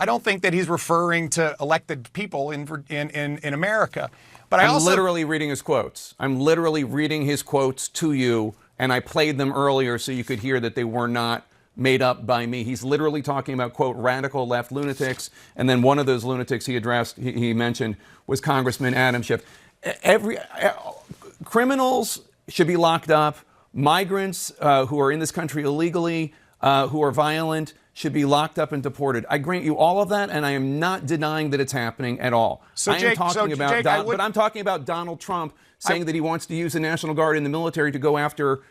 I don't think that he's referring to elected people in America. But I'm literally reading his quotes. I'm literally reading his quotes to you, and I played them earlier so you could hear that they were not made up by me. He's literally talking about, quote, radical left lunatics, and then one of those lunatics he mentioned was Congressman Adam Schiff. Criminals should be locked up. Migrants who are in this country illegally, who are violent, should be locked up and deported. I grant you all of that, and I am not denying that it's happening at all. But I'm talking about Donald Trump saying that he wants to use the National Guard and the military to go after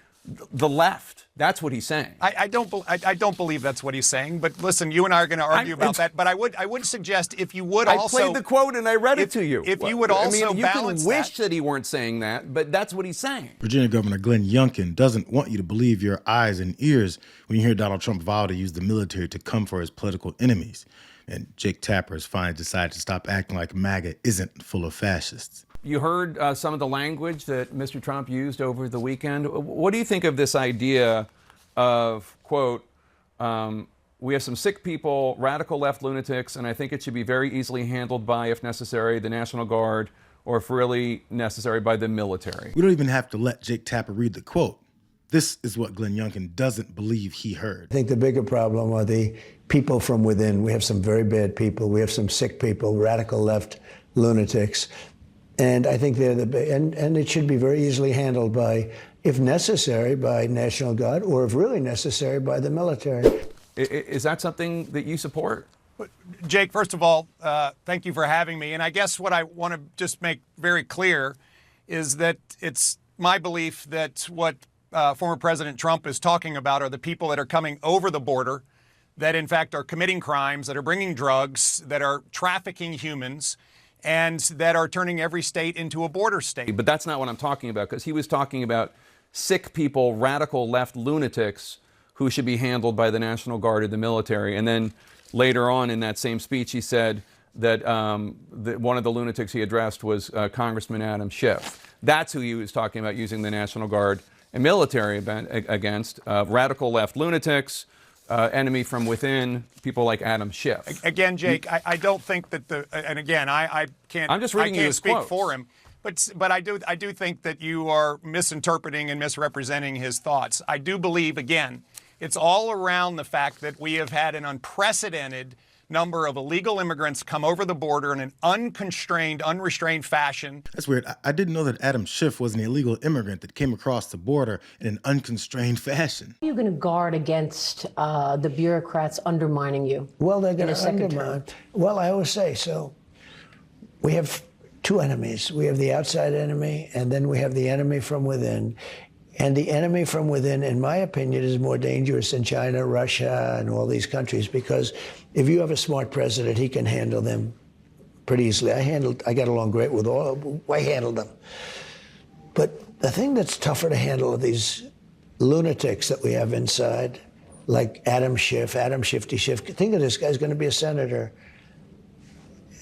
the left. That's what he's saying. I don't believe that's what he's saying. But listen, you and I are going to argue about that. But I would suggest if you would also. I played the quote and I read it to you. If you would also you can wish that he weren't saying that, but that's what he's saying. Virginia Governor Glenn Youngkin doesn't want you to believe your eyes and ears when you hear Donald Trump vow to use the military to come for his political enemies. And Jake Tapper has finally decided to stop acting like MAGA isn't full of fascists. You heard some of the language that Mr. Trump used over the weekend. What do you think of this idea of, quote, we have some sick people, radical left lunatics, and I think it should be very easily handled by, if necessary, the National Guard, or if really necessary, by the military? We don't even have to let Jake Tapper read the quote. This is what Glenn Youngkin doesn't believe he heard. I think the bigger problem are the people from within. We have some very bad people. We have some sick people, radical left lunatics. And I think they're and it should be very easily handled by, if necessary, by National Guard, or if really necessary, by the military. Is that something that you support? Jake, first of all, thank you for having me. And I guess what I want to just make very clear is that it's my belief that what former President Trump is talking about are the people that are coming over the border, that in fact are committing crimes, that are bringing drugs, that are trafficking humans, and that are turning every state into a border state. But that's not what I'm talking about, because he was talking about sick people, radical left lunatics who should be handled by the National Guard or the military. And then later on in that same speech, he said that one of the lunatics he addressed was Congressman Adam Schiff. That's who he was talking about using the National Guard and military against, radical left lunatics, enemy from within, people like Adam Schiff. Again, Jake, I don't think that and again, I can't. I'm just reading you his speak quotes. For him, but I do think that you are misinterpreting and misrepresenting his thoughts. I do believe, again, it's all around the fact that we have had an unprecedented number of illegal immigrants come over the border in an unconstrained, unrestrained fashion. That's weird. I didn't know that Adam Schiff was an illegal immigrant that came across the border in an unconstrained fashion. How are you going to guard against the bureaucrats undermining you? Well, they're going to undermine. Well, I always say, so we have two enemies. We have the outside enemy, and then we have the enemy from within. And the enemy from within, in my opinion, is more dangerous than China, Russia, and all these countries, because if you have a smart president, he can handle them pretty easily. I got along great with all, I handled them. But the thing that's tougher to handle are these lunatics that we have inside, like Adam Schiff, Shifty Schiff. Think of this guy's going to be a senator.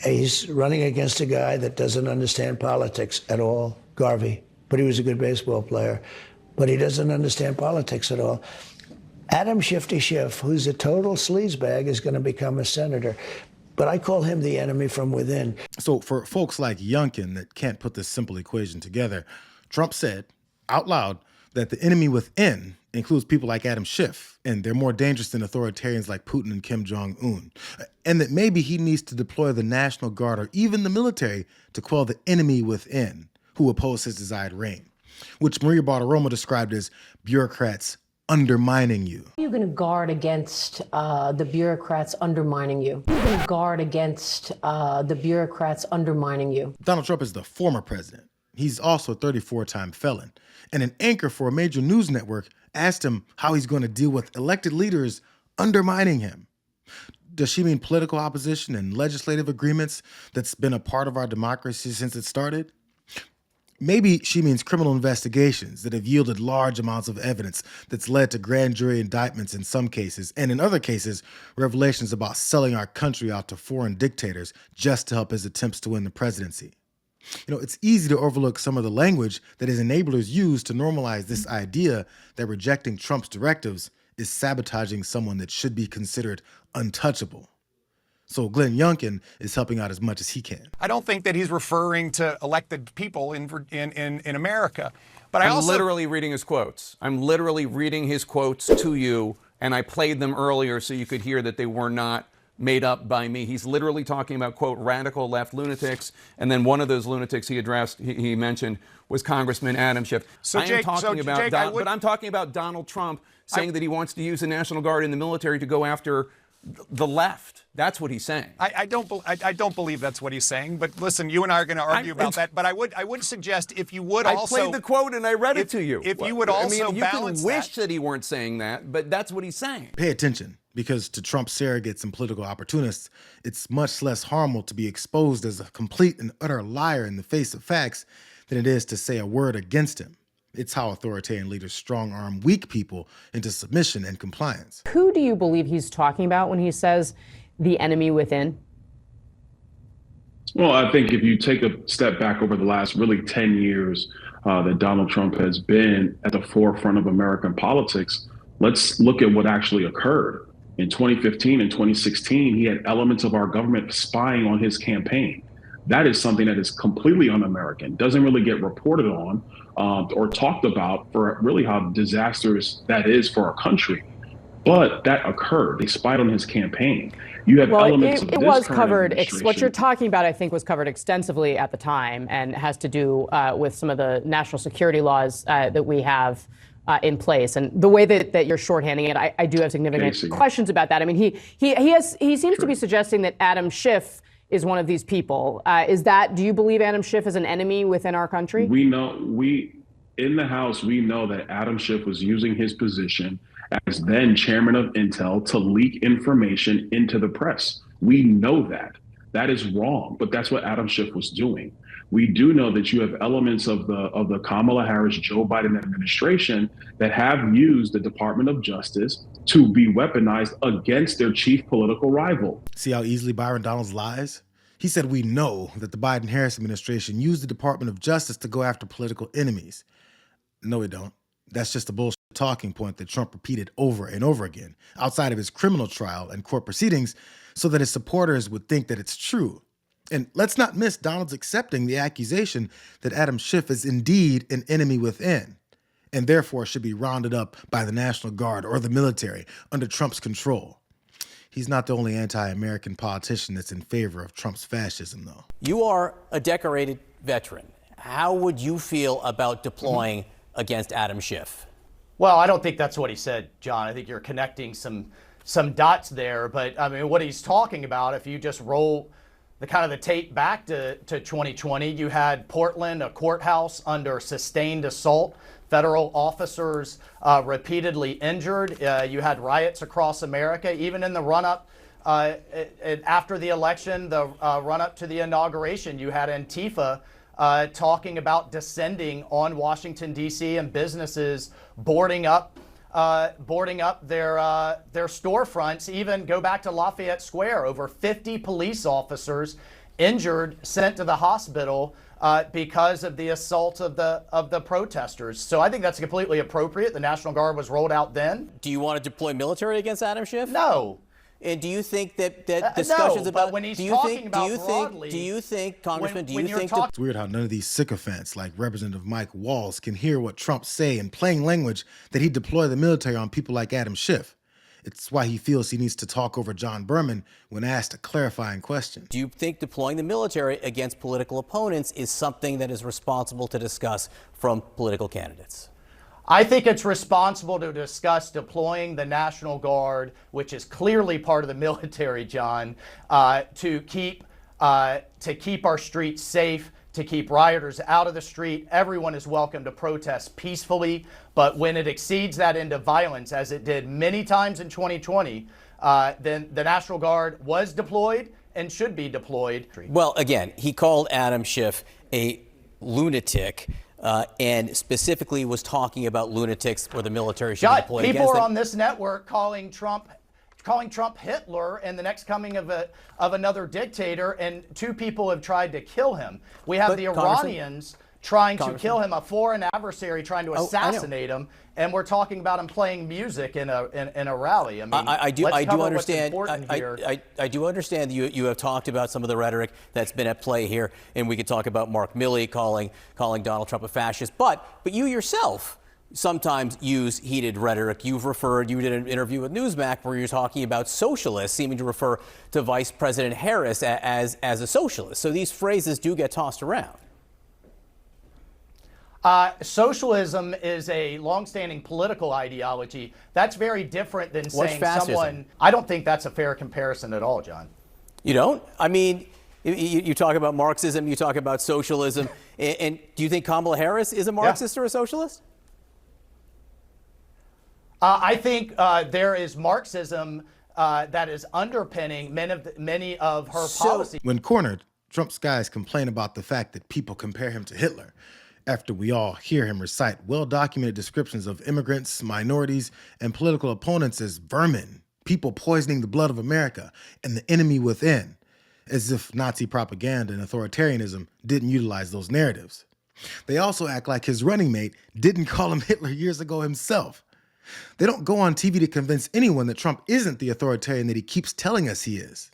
He's running against a guy that doesn't understand politics at all, Garvey, but he was a good baseball player. But he doesn't understand politics at all. Adam Shifty Schiff, who's a total sleazebag, is going to become a senator. But I call him the enemy from within. So for folks like Youngkin that can't put this simple equation together, Trump said out loud that the enemy within includes people like Adam Schiff, and they're more dangerous than authoritarians like Putin and Kim Jong-un. And that maybe he needs to deploy the National Guard or even the military to quell the enemy within who oppose his desired reign, which Maria Bartiromo described as bureaucrats undermining you. How are you going to guard against the bureaucrats undermining you? How are you going to guard against the bureaucrats undermining you? Donald Trump is the former president. He's also a 34-time felon. And an anchor for a major news network asked him how he's going to deal with elected leaders undermining him. Does she mean political opposition and legislative agreements that's been a part of our democracy since it started? Maybe she means criminal investigations that have yielded large amounts of evidence that's led to grand jury indictments in some cases, and in other cases, revelations about selling our country out to foreign dictators just to help his attempts to win the presidency. You know, it's easy to overlook some of the language that his enablers use to normalize this idea that rejecting Trump's directives is sabotaging someone that should be considered untouchable. So Glenn Youngkin is helping out as much as he can. I don't think that he's referring to elected people in America. But I'm literally reading his quotes. I'm literally reading his quotes to you, and I played them earlier so you could hear that they were not made up by me. He's literally talking about, quote, radical left lunatics, and then one of those lunatics he mentioned was Congressman Adam Schiff. So But I'm talking about Donald Trump saying that he wants to use the National Guard and the military to go after the left. That's what he's saying. I don't believe that's what he's saying. But listen, you and I are going to argue about that. But I would suggest if you would also. I played the quote and I read it to you. If you would also you balance can wish that he weren't saying that, but that's what he's saying. Pay attention, because to Trump surrogates and political opportunists, it's much less harmful to be exposed as a complete and utter liar in the face of facts than it is to say a word against him. It's how authoritarian leaders strong-arm weak people into submission and compliance. Who do you believe he's talking about when he says the enemy within? Well, I think if you take a step back over the last really 10 years that Donald Trump has been at the forefront of American politics, let's look at what actually occurred. In 2015 and 2016, he had elements of our government spying on his campaign. That is something that is completely un-American, doesn't really get reported on or talked about for really how disastrous that is for our country. But that occurred. They spied on his campaign. You have elements of this it was current covered. administration. What you're talking about, I think, was covered extensively at the time and has to do with some of the national security laws that we have in place. And the way that you're shorthanding it, I do have significant questions about that. I mean, he seems to be suggesting that Adam Schiff is one of these people. Do you believe Adam Schiff is an enemy within our country? In the House, we know that Adam Schiff was using his position as then chairman of Intel to leak information into the press. We know that. That is wrong, but that's what Adam Schiff was doing. We do know that you have elements of the Kamala Harris, Joe Biden administration that have used the Department of Justice to be weaponized against their chief political rival. See how easily Byron Donalds lies? He said we know that the Biden-Harris administration used the Department of Justice to go after political enemies. No, we don't. That's just a bullshit talking point that Trump repeated over and over again outside of his criminal trial and court proceedings so that his supporters would think that it's true. And let's not miss Donalds accepting the accusation that Adam Schiff is indeed an enemy within and therefore should be rounded up by the National Guard or the military under Trump's control. He's not the only anti-American politician that's in favor of Trump's fascism, though. You are a decorated veteran. How would you feel about deploying against Adam Schiff? Well, I don't think that's what he said, John. I think you're connecting some dots there. But I mean, what he's talking about, if you just roll the tape back to 2020, you had Portland, a courthouse under sustained assault, federal officers repeatedly injured. You had riots across America, even in the run-up after the election, the run-up to the inauguration. You had Antifa talking about descending on Washington, D.C. and businesses boarding up their storefronts. Even go back to Lafayette Square, over 50 police officers injured, sent to the hospital because of the assault of the protesters. So I think that's completely appropriate. The National Guard was rolled out then. Do you want to deploy military against Adam Schiff? No. And do you think that discussions no, about but when he's talking about broadly, do you think, Congressman, It's weird how none of these sycophants like Representative Mike Waltz can hear what Trump say in plain language that he'd deploy the military on people like Adam Schiff. It's why he feels he needs to talk over John Berman when asked a clarifying question. Do you think deploying the military against political opponents is something that is responsible to discuss from political candidates? I think it's responsible to discuss deploying the National Guard, which is clearly part of the military, John, to keep our streets safe, to keep rioters out of the street. Everyone is welcome to protest peacefully, but when it exceeds that into violence, as it did many times in 2020, then the National Guard was deployed and should be deployed. Well, again, he called Adam Schiff a lunatic. And specifically was talking about lunatics where the military should be deployed against them. People are on this network calling Trump Hitler and the next coming of another dictator, and two people have tried to kill him. We have the Iranians trying to kill him, a foreign adversary trying to assassinate him, and we're talking about him playing music in a rally. I mean, I do understand. I do understand you have talked about some of the rhetoric that's been at play here, and we could talk about Mark Milley calling Donald Trump a fascist. But you yourself sometimes use heated rhetoric. You did an interview with Newsmax where you're talking about socialists, seeming to refer to Vice President Harris as a socialist. So these phrases do get tossed around. Socialism is a longstanding political ideology. That's very different than saying someone. I don't think that's a fair comparison at all, John. You don't? I mean, you talk about Marxism, you talk about socialism, and do you think Kamala Harris is a Marxist or a socialist? I think there is Marxism that is underpinning many of her policies. When cornered, Trump's guys complain about the fact that people compare him to Hitler, after we all hear him recite well-documented descriptions of immigrants, minorities, and political opponents as vermin, people poisoning the blood of America, and the enemy within, as if Nazi propaganda and authoritarianism didn't utilize those narratives. They also act like his running mate didn't call him Hitler years ago himself. They don't go on TV to convince anyone that Trump isn't the authoritarian that he keeps telling us he is.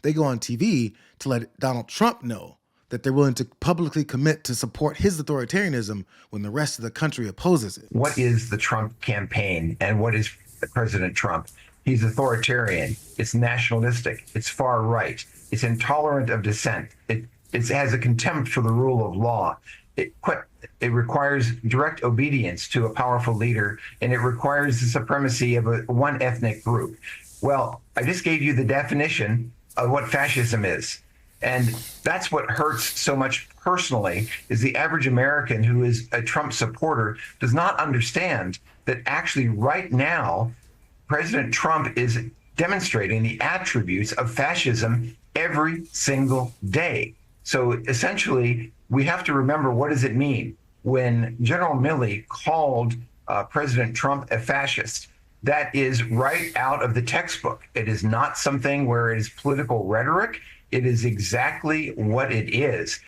They go on TV to let Donald Trump know that they're willing to publicly commit to support his authoritarianism when the rest of the country opposes it. What is the Trump campaign and what is President Trump? He's authoritarian, it's nationalistic, it's far right, it's intolerant of dissent, it has a contempt for the rule of law. It requires direct obedience to a powerful leader, and it requires the supremacy of one ethnic group. Well, I just gave you the definition of what fascism is. And that's what hurts so much personally, is the average American who is a Trump supporter does not understand that actually right now, President Trump is demonstrating the attributes of fascism every single day. So essentially, we have to remember, what does it mean? When General Milley called President Trump a fascist, that is right out of the textbook. It is not something where it is political rhetoric. It is exactly what it is.